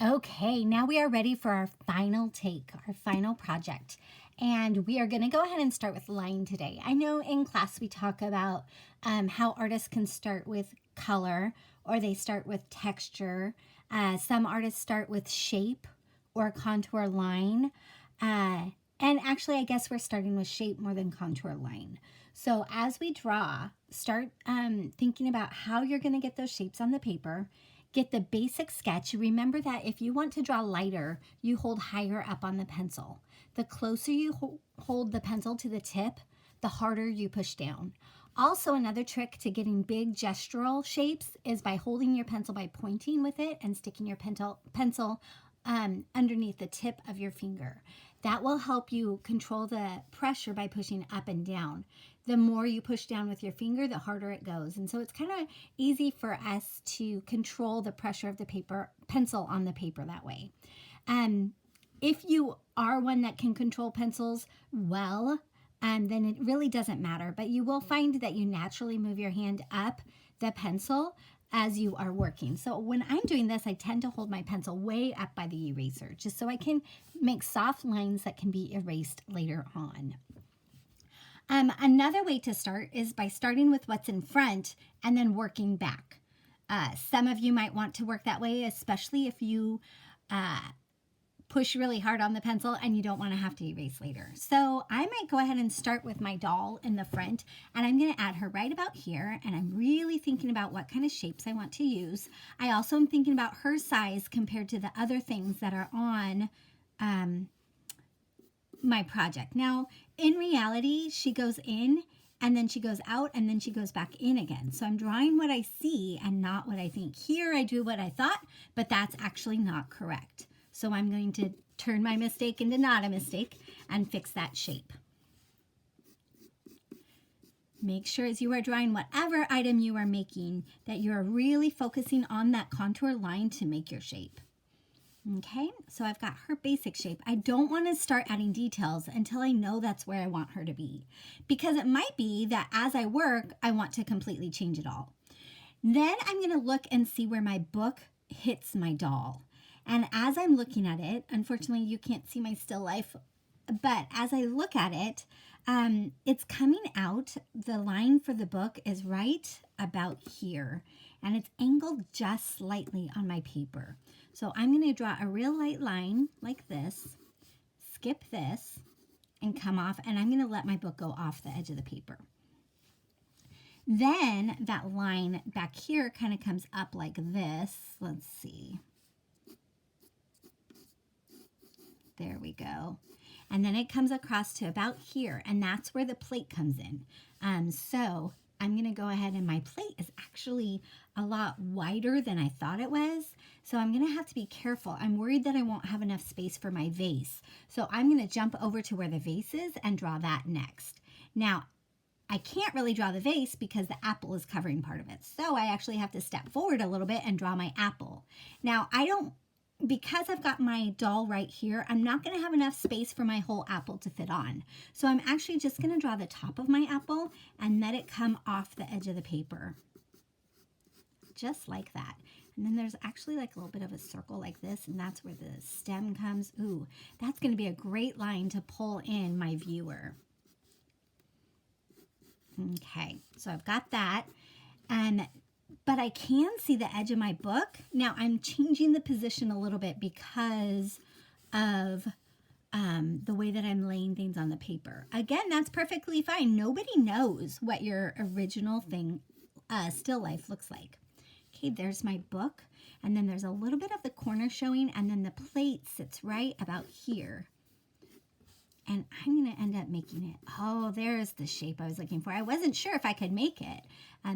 Okay, now we are ready for our final take, our final project. And we are going to go ahead and start with line today. I know in class we talk about how artists can start with color or they start with texture. Some artists start with shape or contour line. And actually, I guess we're starting with shape more than contour line. So as we draw, start thinking about how you're going to get those shapes on the paper. Get the basic sketch. Remember that if you want to draw lighter, you hold higher up on the pencil. The closer you hold the pencil to the tip, the harder you push down. Also, another trick to getting big gestural shapes is by holding your pencil by pointing with it and sticking your pencil underneath the tip of your finger. That will help you control the pressure by pushing up and down. The more you push down with your finger, the harder it goes. And so it's kind of easy for us to control the pressure of the pencil on the paper that way. If you are one that can control pencils well, then it really doesn't matter. But you will find that you naturally move your hand up the pencil as you are working. So when I'm doing this, I tend to hold my pencil way up by the eraser, just so I can make soft lines that can be erased later on. Another way to start is by starting with what's in front and then working back. Some of you might want to work that way, especially if you push really hard on the pencil and you don't want to have to erase later. So I might go ahead and start with my doll in the front, and I'm going to add her right about here, and I'm really thinking about what kind of shapes I want to use. I also am thinking about her size compared to the other things that are on my project. Now, in reality, she goes in and then she goes out and then she goes back in again. So I'm drawing what I see and not what I think. Here I do what I thought, but that's actually not correct. So I'm going to turn my mistake into not a mistake and fix that shape. Make sure as you are drawing whatever item you are making that you are really focusing on that contour line to make your shape. Okay, so I've got her basic shape. I don't want to start adding details until I know that's where I want her to be, because it might be that as I work, I want to completely change it all. Then I'm going to look and see where my book hits my doll. And as I'm looking at it, unfortunately you can't see my still life, but as I look at it, it's coming out. The line for the book is right about here, and it's angled just slightly on my paper. So I'm going to draw a real light line like this, skip this, and come off, and I'm going to let my book go off the edge of the paper. Then that line back here kind of comes up like this. Let's see. There we go. And then it comes across to about here, and that's where the plate comes in. So I'm going to go ahead, and my plate is actually a lot wider than I thought it was. So I'm going to have to be careful. I'm worried that I won't have enough space for my vase. So I'm going to jump over to where the vase is and draw that next. Now, I can't really draw the vase because the apple is covering part of it. So I actually have to step forward a little bit and draw my apple. Now, because I've got my doll right here, I'm not going to have enough space for my whole apple to fit on. So I'm actually just going to draw the top of my apple and let it come off the edge of the paper. Just like that. And then there's actually like a little bit of a circle like this, and that's where the stem comes. Ooh, that's going to be a great line to pull in my viewer. Okay, so I've got that. But I can see the edge of my book. Now I'm changing the position a little bit because of the way that I'm laying things on the paper. Again, that's perfectly fine. Nobody knows what your original thing, still life, looks like. Okay, there's my book. And then there's a little bit of the corner showing, and then the plate sits right about here. And I'm going to end up making it. Oh, there's the shape I was looking for. I wasn't sure if I could make it,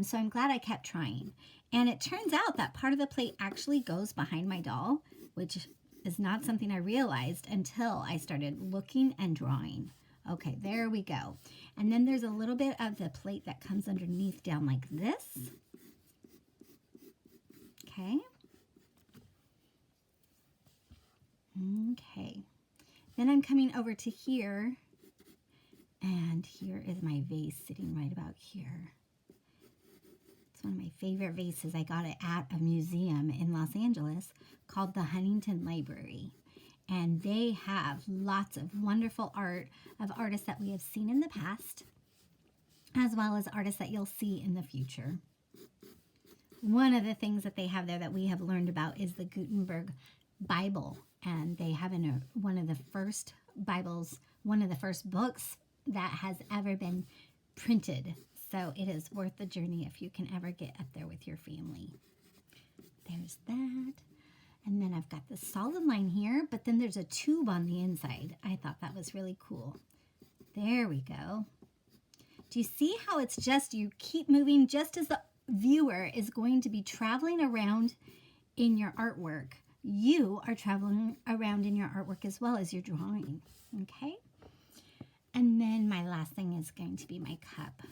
so I'm glad I kept trying. And it turns out that part of the plate actually goes behind my doll, which is not something I realized until I started looking and drawing. Okay, there we go. And then there's a little bit of the plate that comes underneath down like this. Okay. Okay. Then I'm coming over to here, and here is my vase sitting right about here. It's one of my favorite vases. I got it at a museum in Los Angeles called the Huntington Library. And they have lots of wonderful art of artists that we have seen in the past, as well as artists that you'll see in the future. One of the things that they have there that we have learned about is the Gutenberg Bible. And they have in one of the first Bibles, one of the first books that has ever been printed. So it is worth the journey if you can ever get up there with your family. There's that. And then I've got the solid line here, but then there's a tube on the inside. I thought that was really cool. There we go. Do you see how it's just, you keep moving just as the viewer is going to be traveling around in your artwork. You are traveling around in your artwork as well as you're drawing, okay? And then my last thing is going to be my cup.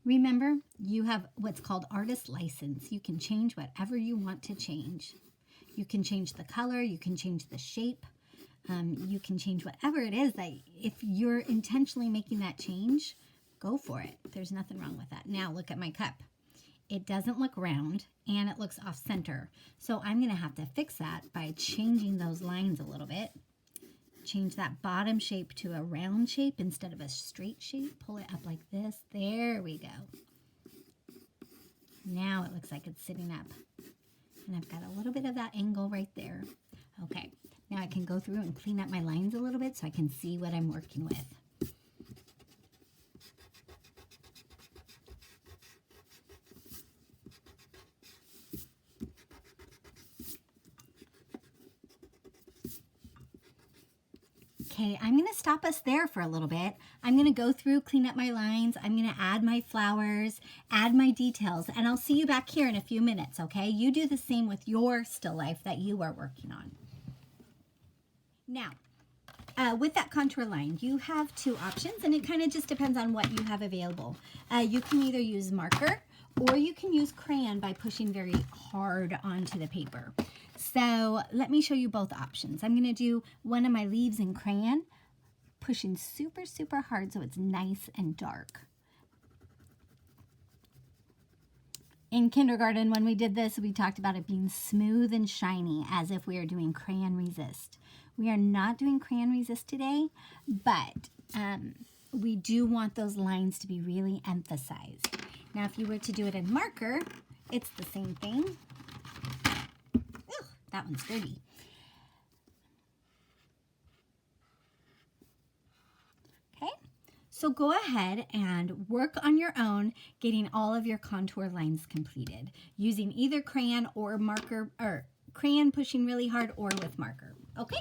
Remember, you have what's called artist license. You can change whatever you want to change. You can change the color, you can change the shape, you can change whatever it is that if you're intentionally making that change, go for it. There's nothing wrong with that. Now look at my cup. It doesn't look round and it looks off center. So I'm going to have to fix that by changing those lines a little bit. Change that bottom shape to a round shape instead of a straight shape. Pull it up like this. There we go. Now it looks like it's sitting up. And I've got a little bit of that angle right there. Okay, now I can go through and clean up my lines a little bit so I can see what I'm working with. Okay, I'm going to stop us there for a little bit. I'm going to go through, clean up my lines. I'm going to add my flowers, add my details, and I'll see you back here in a few minutes, okay? You do the same with your still life that you are working on. Now, with that contour line, you have two options, and it kind of just depends on what you have available. You can either use marker or you can use crayon by pushing very hard onto the paper. So let me show you both options. I'm going to do one of my leaves in crayon, pushing super, super hard so it's nice and dark. In kindergarten, when we did this, we talked about it being smooth and shiny as if we are doing crayon resist. We are not doing crayon resist today, but we do want those lines to be really emphasized. Now, if you were to do it in marker, it's the same thing. That one's dirty. Okay, so go ahead and work on your own, getting all of your contour lines completed using either crayon or marker, or crayon pushing really hard, or with marker. Okay?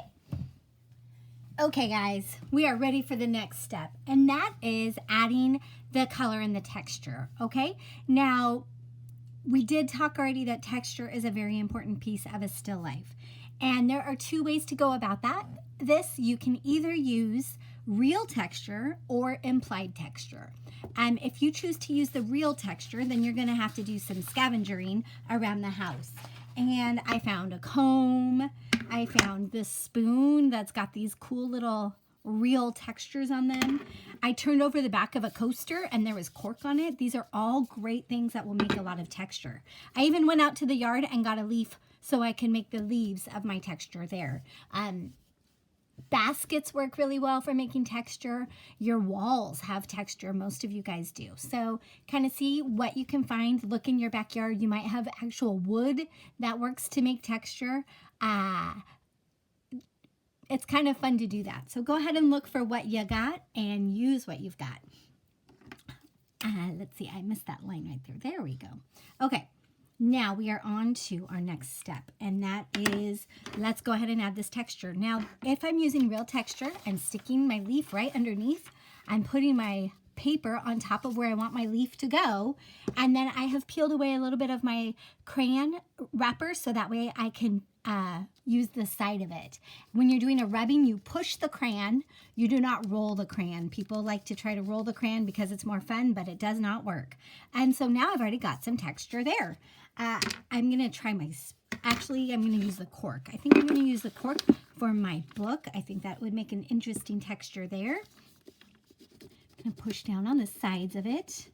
Okay, guys, we are ready for the next step, and that is adding the color and the texture. Okay, now we did talk already that texture is a very important piece of a still life. And there are two ways to go about that. You can either use real texture or implied texture. If you choose to use the real texture, then you're gonna have to do some scavengering around the house. And I found a comb, I found this spoon that's got these cool little real textures on them. I turned over the back of a coaster and there was cork on it. These are all great things that will make a lot of texture. I even went out to the yard and got a leaf so I can make the leaves of my texture there. Baskets work really well for making texture. Your walls have texture. Most of you guys do. So kind of see what you can find. Look in your backyard. You might have actual wood that works to make texture. It's kind of fun to do that. So go ahead and look for what you got and use what you've got. Let's see, I missed that line right there. There we go. Okay, now we are on to our next step, and that is, let's go ahead and add this texture. Now, if I'm using real texture and sticking my leaf right underneath, I'm putting my paper on top of where I want my leaf to go, and then I have peeled away a little bit of my crayon wrapper so that way I can use the side of it. When you're doing a rubbing, you push the crayon. You do not roll the crayon. People like to try to roll the crayon because it's more fun, but it does not work. And so now I've already got some texture there. I'm going to try actually, I'm going to use the cork. I think I'm going to use the cork for my book. I think that would make an interesting texture there. I'm going to push down on the sides of it.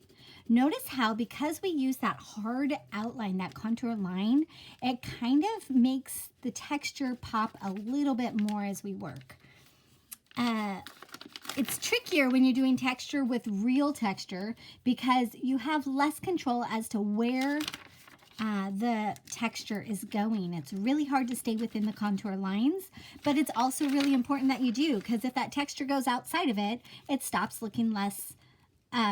Notice how, because we use that hard outline, that contour line, it kind of makes the texture pop a little bit more as we work. It's trickier when you're doing texture with real texture because you have less control as to where the texture is going. It's really hard to stay within the contour lines, but it's also really important that you do, because if that texture goes outside of it, it stops looking less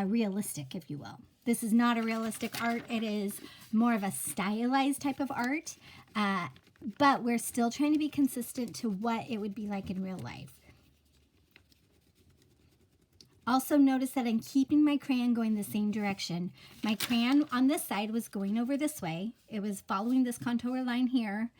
realistic, if you will. This is not a realistic art. It is more of a stylized type of art, but we're still trying to be consistent to what it would be like in real life. Also notice that I'm keeping my crayon going the same direction. My crayon on this side was going over this way. It was following this contour line here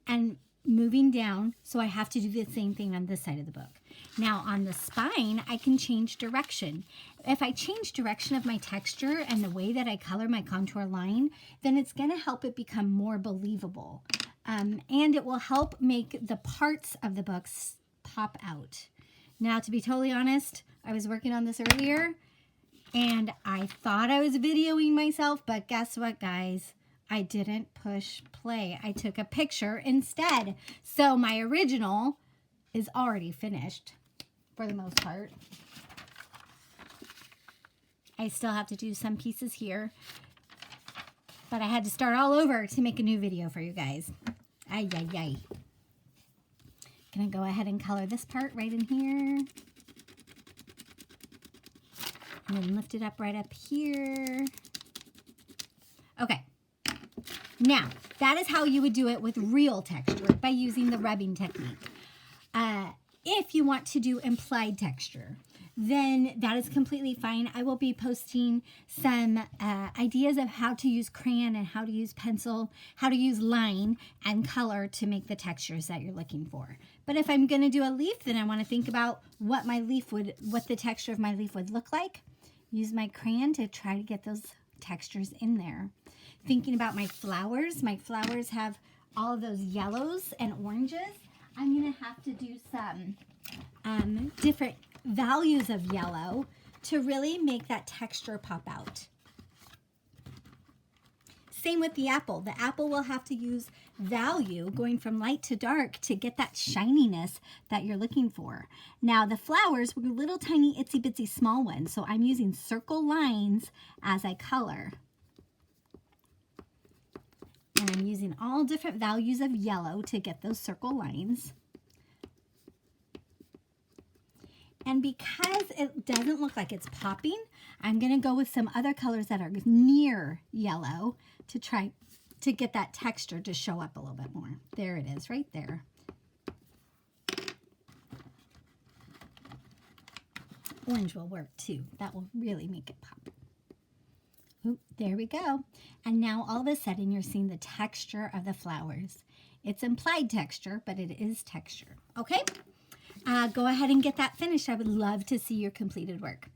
and moving down, so I have to do the same thing on this side of the book. Now on the spine, I can change direction. If I change direction of my texture and the way that I color my contour line, then it's going to help it become more believable. And it will help make the parts of the books pop out. Now, to be totally honest, I was working on this earlier and I thought I was videoing myself, but guess what, guys? I didn't push play. I took a picture instead. So my original is already finished for the most part. I still have to do some pieces here, but I had to start all over to make a new video for you guys. Ay, ay, ay. Gonna go ahead and color this part right in here. And then lift it up right up here. Okay. Now, that is how you would do it with real texture, by using the rubbing technique. If you want to do implied texture, then that is completely fine. I will be posting some ideas of how to use crayon and how to use pencil, how to use line and color to make the textures that you're looking for. But if I'm going to do a leaf, then I want to think about what the texture of my leaf would look like. Use my crayon to try to get those textures in there. Thinking about my flowers have all of those yellows and oranges. I'm going to have to do some different values of yellow to really make that texture pop out. Same with the apple. The apple will have to use value going from light to dark to get that shininess that you're looking for. Now the flowers were little tiny itsy bitsy small ones, so I'm using circle lines as I color. And I'm using all different values of yellow to get those circle lines. And because it doesn't look like it's popping, I'm going to go with some other colors that are near yellow to try to get that texture to show up a little bit more. There it is, right there. Orange will work too. That will really make it pop. Oop, there we go. And now all of a sudden you're seeing the texture of the flowers. It's implied texture, but it is texture. Okay? Go ahead and get that finished. I would love to see your completed work.